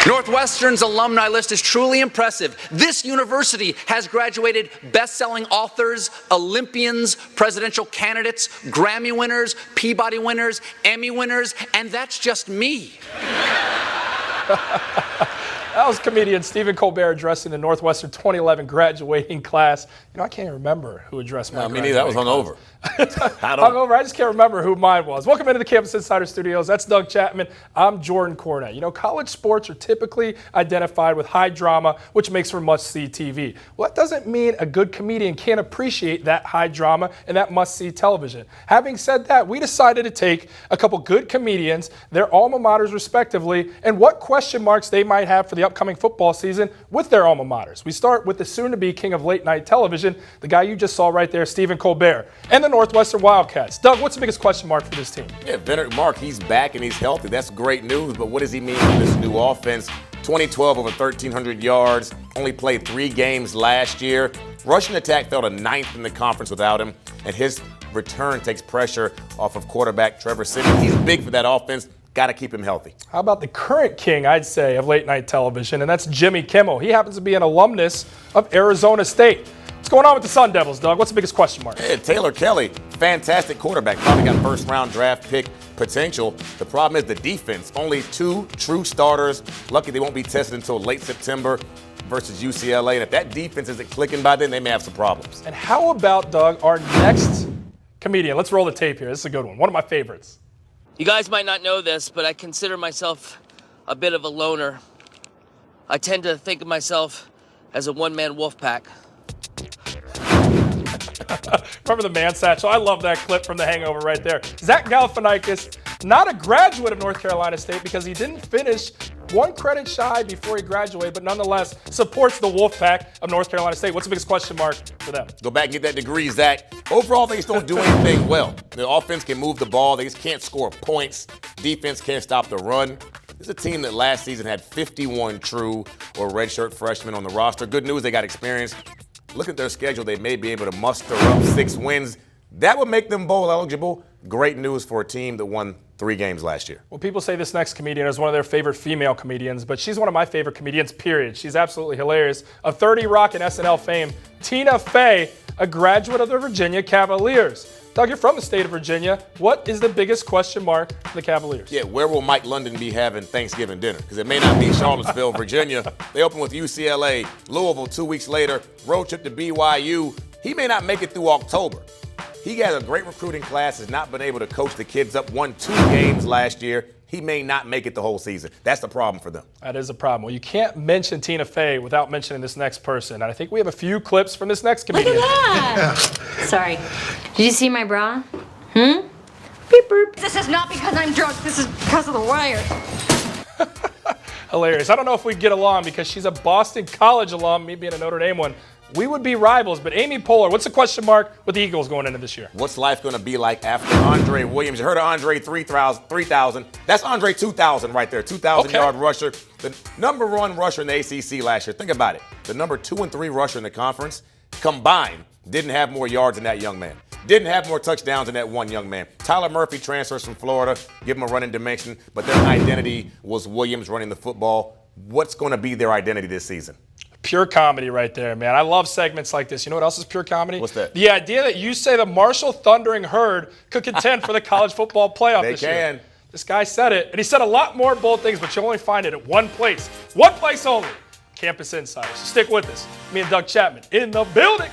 Northwestern's alumni list is truly impressive. This university has graduated best-selling authors, Olympians, presidential candidates, Grammy winners, Peabody winners, Emmy winners, and that's just me. That was comedian Stephen Colbert addressing the Northwestern 2011 graduating class. You know, I can't even remember who addressed my Me neither. That was hungover. Hungover. I just can't remember who mine was. Welcome into the Campus Insider Studios. That's Doug Chapman. I'm Jordan Cornette. You know, college sports are typically identified with high drama, which makes for must-see TV. Well, that doesn't mean a good comedian can't appreciate that high drama and that must-see television. Having said that, we decided to take a couple good comedians, their alma maters respectively, and what question marks they might have for the upcoming football season with their alma maters. We start with the soon-to-be king of late-night television, the guy you just saw right there, Stephen Colbert, and the Northwestern Wildcats. Doug, what's the biggest question mark for this team? Yeah, Mark, he's back and he's healthy. That's great news, but what does he mean for this new offense? 2012, over 1,300 yards, only played 3 games last year. Rushing attack fell to 9th in the conference without him, and his return takes pressure off of quarterback Trevor Simmons. He's big for that offense. Got to keep him healthy. How about the current king, I'd say, of late-night television, and that's Jimmy Kimmel. He happens to be an alumnus of Arizona State. What's going on with the Sun Devils, Doug? What's the biggest question mark? Hey, Taylor Kelly, fantastic quarterback. Probably got first-round draft pick potential. The problem is the defense. Only 2 true starters. Lucky they won't be tested until late September versus UCLA. And if that defense isn't clicking by then, they may have some problems. And how about, Doug, our next comedian? Let's roll the tape here. This is a good one. One of my favorites. You guys might not know this, but I consider myself a bit of a loner. I tend to think of myself as a one-man wolf pack. Remember the man satchel? I love that clip from The Hangover right there. Zach Galifianakis, not a graduate of North Carolina State because he didn't finish one credit shy before he graduated, but nonetheless supports the Wolfpack of North Carolina State. What's the biggest question mark for them? Go back and get that degree, Zach. Overall, they just don't do anything well. The offense can move the ball. They just can't score points. Defense can't stop the run. This is a team that last season had 51 true or redshirt freshmen on the roster. Good news, they got experience. Look at their schedule. They may be able to muster up 6 wins. That would make them bowl eligible. Great news for a team that won 3 games last year. Well, people say this next comedian is one of their favorite female comedians, but she's one of my favorite comedians, period. She's absolutely hilarious. Of 30 Rock and SNL fame, Tina Fey, a graduate of the Virginia Cavaliers. Doug, you're from the state of Virginia. What is the biggest question mark for the Cavaliers? Yeah, where will Mike London be having Thanksgiving dinner? Because it may not be Charlottesville, Virginia. They open with UCLA, Louisville 2 weeks later, road trip to BYU. He may not make it through October. He has a great recruiting class, has not been able to coach the kids up, won 2 games last year. He may not make it the whole season. That's the problem for them. That is a problem. Well, you can't mention Tina Fey without mentioning this next person. And I think we have a few clips from this next comedian. Look at that! Sorry. Did you see my bra? Beep boop. This is not because I'm drunk. This is because of the wire. Hilarious. I don't know if we'd get along because she's a Boston College alum, me being a Notre Dame one. We would be rivals, but Amy Poehler, what's the question mark with the Eagles going into this year? What's life going to be like after Andre Williams? You heard of Andre 3,000. That's Andre 2,000 right there, 2,000-yard rusher. The number 1 rusher in the ACC last year. Think about it. The number 2 and 3 rusher in the conference combined didn't have more yards than that young man. Didn't have more touchdowns than that one young man. Tyler Murphy transfers from Florida, give him a running dimension, but their identity was Williams running the football. What's going to be their identity this season? Pure comedy right there, man. I love segments like this. You know what else is pure comedy? What's that? The idea that you say the Marshall Thundering Herd could contend for the college football playoff this year. They can. This guy said it, and he said a lot more bold things, but you'll only find it at one place. One place only. Campus Insiders. So stick with us. Me and Doug Chapman in the building.